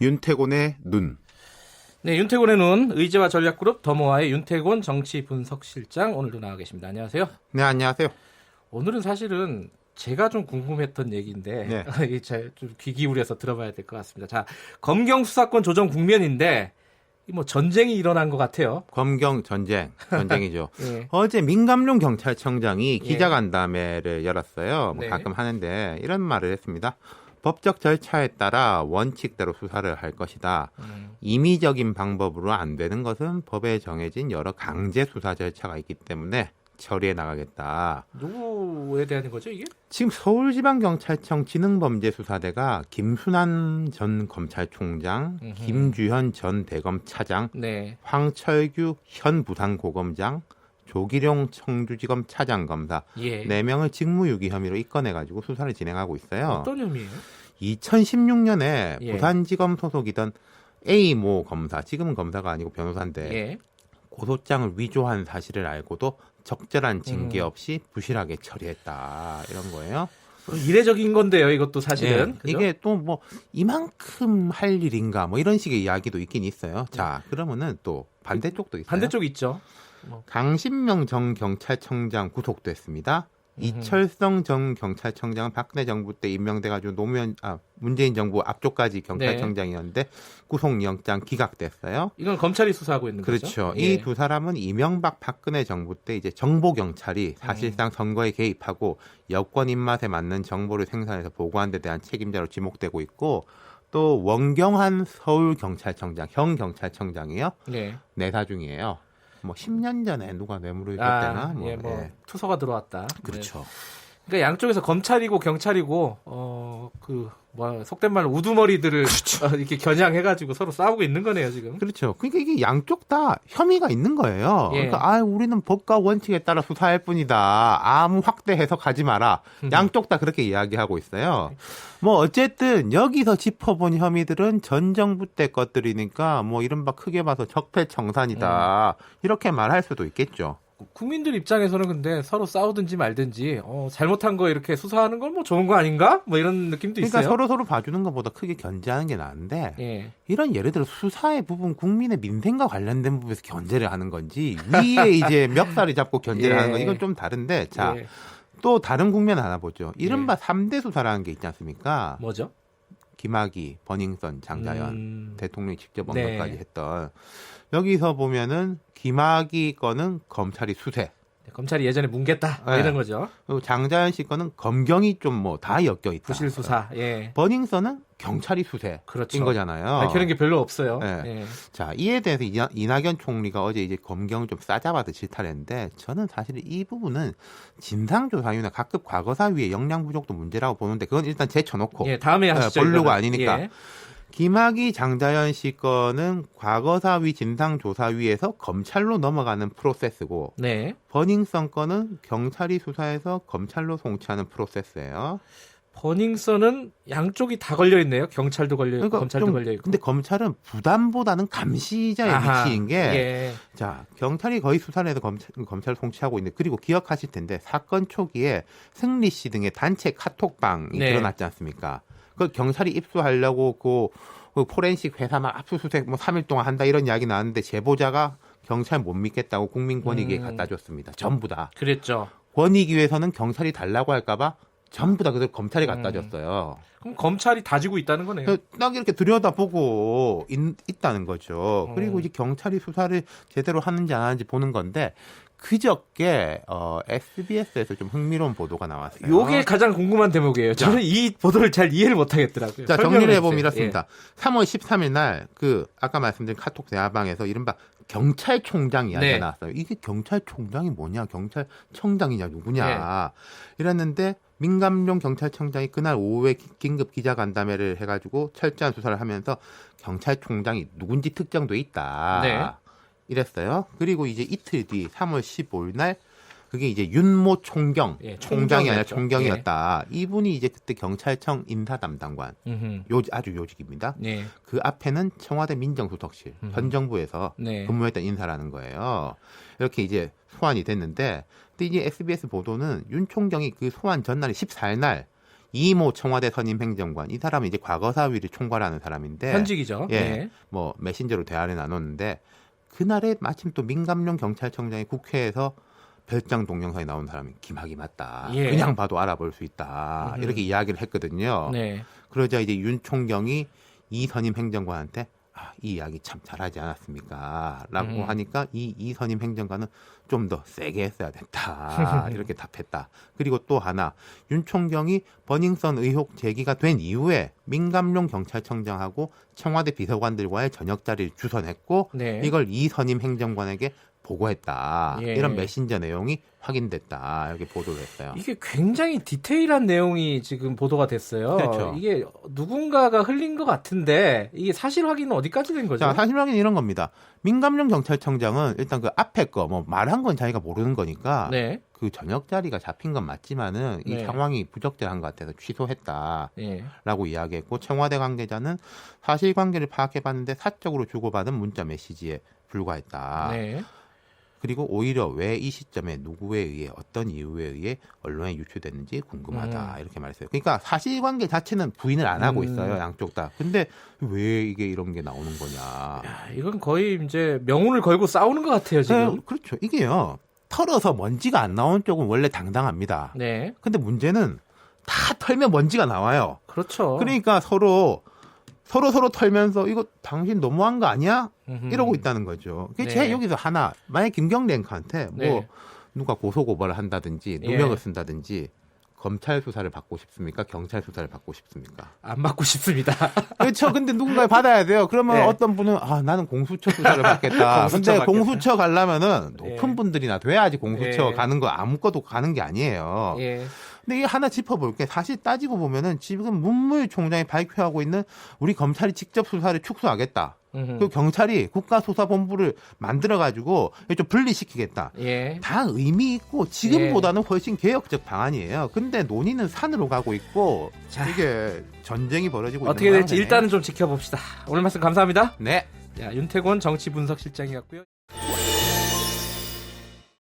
윤태곤의 눈. 네, 윤태곤의 눈, 의제와 전략그룹 더모아의 윤태곤 정치분석실장 오늘도 나와 계십니다. 안녕하세요. 네, 안녕하세요. 오늘은 사실은 제가 좀 궁금했던 얘기인데 네. 좀 귀 기울여서 들어봐야 될 것 같습니다. 자, 검경 수사권 조정 국면인데 뭐 전쟁이 일어난 것 같아요. 검경 전쟁이죠. 네. 어제 민감룡 경찰청장이 기자간담회를 열었어요. 뭐 네. 가끔 하는데 이런 말을 했습니다. 법적 절차에 따라 원칙대로 수사를 할 것이다. 임의적인 방법으로 안 되는 것은 법에 정해진 여러 강제 수사 절차가 있기 때문에 처리해 나가겠다. 누구에 대한 거죠, 이게? 지금 서울지방경찰청 지능범죄수사대가 김순환 전 검찰총장, 김주현 전 대검차장, 네. 황철규 현 부산고검장, 조기룡 청주지검 차장검사 4명을 직무유기 혐의로 입건해가지고 수사를 진행하고 있어요. 어떤 혐의예요? 2016년에 부산지검 소속이던 A 모 검사, 지금은 검사가 아니고 변호사인데 고소장을 위조한 사실을 알고도 적절한 징계 없이 부실하게 처리했다. 이런 거예요. 이례적인 건데요, 이것도 사실은. 네, 이게 또 뭐 이만큼 할 일인가 뭐 이런 식의 이야기도 있긴 있어요. 자, 그러면은 또 반대쪽도 있어요. 반대쪽 있죠. 강신명 전 경찰청장 구속됐습니다. 이철성 전 경찰청장은 박근혜 정부 때 임명돼가지고 문재인 정부 앞쪽까지 경찰청장이었는데 구속영장 기각됐어요. 이건 검찰이 수사하고 있는 거죠? 그렇죠. 이 두 사람은 이명박 박근혜 정부 때 이제 정보경찰이 사실상 선거에 개입하고 여권 입맛에 맞는 정보를 생산해서 보고한 데 대한 책임자로 지목되고 있고 또 원경한 서울경찰청장, 형 경찰청장이요. 내사 중이에요. 뭐 10년 전에 누가 뇌물을 줬대나 투서가 들어왔다. 그렇죠. 네. 그러니까 양쪽에서 검찰이고 경찰이고 속된 말로 우두머리들을 이렇게 겨냥해가지고 서로 싸우고 있는 거네요 지금. 그렇죠. 그러니까 이게 양쪽 다 혐의가 있는 거예요. 그러니까 우리는 법과 원칙에 따라 수사할 뿐이다. 아무 확대 해석하지 마라. 양쪽 다 그렇게 이야기하고 있어요. 뭐 어쨌든 여기서 짚어본 혐의들은 전 정부 때 것들이니까 뭐 이른바 크게 봐서 적폐청산이다. 이렇게 말할 수도 있겠죠. 국민들 입장에서는 근데 서로 싸우든지 말든지 잘못한 거 이렇게 수사하는 건 뭐 좋은 거 아닌가? 뭐 이런 느낌도 그러니까 있어요. 서로 봐주는 것보다 크게 견제하는 게 나은데 이런 예를 들어 수사의 부분 국민의 민생과 관련된 부분에서 견제를 하는 건지 위에 이제 멱살이 잡고 견제를 하는 건 이건 좀 다른데 자, 또 다른 국면 하나 보죠. 이른바 3대 수사라는 게 있지 않습니까? 뭐죠? 김학의, 버닝썬, 장자연 대통령이 직접 언급까지 했던 여기서 보면은 김학의 거는 검찰이 수세. 검찰이 예전에 뭉갰다 이런 거죠. 그리고 장자연 씨 거는 검경이 좀 뭐 다 엮여 있다. 부실 수사. 버닝썬은 경찰이 수세인 거잖아요. 밝히는 게 별로 없어요. 자, 이에 대해서 이낙연 총리가 어제 이제 검경을 좀 싸잡아서 질타했는데 저는 사실 이 부분은 진상조사위나 각급 과거사위의 역량 부족도 문제라고 보는데 그건 일단 제쳐놓고 다음에 하시죠. 본류가 아니니까. 김학의 장자연 씨 건은 과거사위 진상조사위에서 검찰로 넘어가는 프로세스고 버닝썬 건은 경찰이 수사해서 검찰로 송치하는 프로세스예요. 버닝썬은 양쪽이 다 걸려 있네요. 경찰도 걸려 있고 검찰도 걸려 있고. 근데 검찰은 부담보다는 감시자의 위치인 게 자, 경찰이 거의 수사를 해서 검찰을 송치하고 있는데 그리고 기억하실 텐데 사건 초기에 승리 씨 등의 단체 카톡방이 드러났지 않습니까? 그 경찰이 입수하려고 그 포렌식 회사 막 압수수색 뭐 3일 동안 한다 이런 이야기 나왔는데 제보자가 경찰 못 믿겠다고 국민권익위에 갖다 줬습니다. 전부 다. 그랬죠. 권익위에서는 경찰이 달라고 할까봐 전부 다 그대로 검찰이 갖다 줬어요. 그럼 검찰이 다지고 있다는 거네요. 딱 이렇게 들여다보고 있다는 거죠. 그리고 이제 경찰이 수사를 제대로 하는지 안 하는지 보는 건데 그저께 SBS에서 좀 흥미로운 보도가 나왔어요. 이게 가장 궁금한 대목이에요. 저는 이 보도를 잘 이해를 못 하겠더라고요. 자, 정리를 해보면 이렇습니다. 3월 13일 날 아까 말씀드린 카톡 대화방에서 이른바 경찰총장 이야기가 나왔어요. 이게 경찰총장이 뭐냐, 경찰청장이냐, 누구냐 이랬는데 민감룡 경찰청장이 그날 오후에 긴급 기자간담회를 해가지고 철저한 수사를 하면서 경찰총장이 누군지 특정돼 있다. 이랬어요. 그리고 이제 이틀 뒤 3월 15일 날 그게 이제 윤모 총경, 총장이 아니라 총경이었다. 이분이 이제 그때 경찰청 인사 담당관, 아주 요직입니다. 그 앞에는 청와대 민정수석실, 현 정부에서 근무했던 인사라는 거예요. 이렇게 이제 소환이 됐는데, 근데 이제 SBS 보도는 윤 총경이 그 소환 전날인 14일 날 이모 청와대 선임 행정관 이 사람은 이제 과거사위를 총괄하는 사람인데 현직이죠. 예, 네. 뭐 메신저로 대화를 나눴는데 그날에 마침 또 민감룡 경찰청장이 국회에서 별장 동영상에 나온 사람이 김학이 맞다. 예. 그냥 봐도 알아볼 수 있다. 이렇게 이야기를 했거든요. 네. 그러자 이제 윤 총경이 이 선임 행정관한테 이 이야기 참 잘하지 않았습니까? 라고 하니까 이 선임 행정관은 좀 더 세게 했어야 됐다. 이렇게 답했다. 그리고 또 하나 윤 총경이 버닝썬 의혹 제기가 된 이후에 민감룡 경찰청장하고 청와대 비서관들과의 저녁 자리를 주선했고 네. 이걸 이 선임 행정관에게 보고했다. 예. 이런 메신저 내용이 확인됐다. 이렇게 보도를 했어요. 이게 굉장히 디테일한 내용이 지금 보도가 됐어요. 그렇죠. 이게 누군가가 흘린 것 같은데 이게 사실 확인은 어디까지 된 거죠? 자, 사실 확인 이런 겁니다. 민감룡 경찰청장은 일단 그 앞에 거 뭐 말한 건 자기가 모르는 거니까 네. 그 저녁 자리가 잡힌 건 맞지만은 이 네. 상황이 부적절한 것 같아서 취소했다라고 예. 이야기했고 청와대 관계자는 사실관계를 파악해봤는데 사적으로 주고받은 문자 메시지에 불과했다. 네. 그리고 오히려 왜 이 시점에 누구에 의해 어떤 이유에 의해 언론에 유출됐는지 궁금하다 이렇게 말했어요. 그러니까 사실관계 자체는 부인을 안 하고 있어요 양쪽 다. 근데 왜 이게 이런 게 나오는 거냐? 야, 이건 거의 이제 명운을 걸고 싸우는 것 같아요 지금. 그렇죠. 이게요 털어서 먼지가 안 나온 쪽은 원래 당당합니다. 네. 근데 문제는 다 털면 먼지가 나와요. 그렇죠. 그러니까 서로 털면서 이거 당신 너무한 거 아니야? 이러고 있다는 거죠. 그게 네. 제가 여기서 하나 만약 김경래 앵커한테 뭐 네. 누가 고소고발을 한다든지 예. 누명을 쓴다든지 검찰 수사를 받고 싶습니까? 경찰 수사를 받고 싶습니까? 안 받고 싶습니다. 그렇죠. 근데 누군가 받아야 돼요. 그러면 네. 어떤 분은 나는 공수처 수사를 받겠다. 공수처 근데 받겠다. 공수처 가려면은 높은 예. 분들이나 돼야지 공수처 예. 가는 거 아무것도 가는 게 아니에요. 예. 근데 이게 하나 짚어볼게. 사실 따지고 보면은 지금 문무일 총장이 발표하고 있는 우리 검찰이 직접 수사를 축소하겠다. 그리고 경찰이 국가수사본부를 만들어가지고 좀 분리시키겠다. 예. 다 의미 있고 지금보다는 훨씬 개혁적 방안이에요. 근데 논의는 산으로 가고 있고 자. 이게 전쟁이 벌어지고 어떻게 있는 될지 거네. 일단은 좀 지켜봅시다. 오늘 말씀 감사합니다. 네. 자, 윤태곤 정치분석실장이었고요.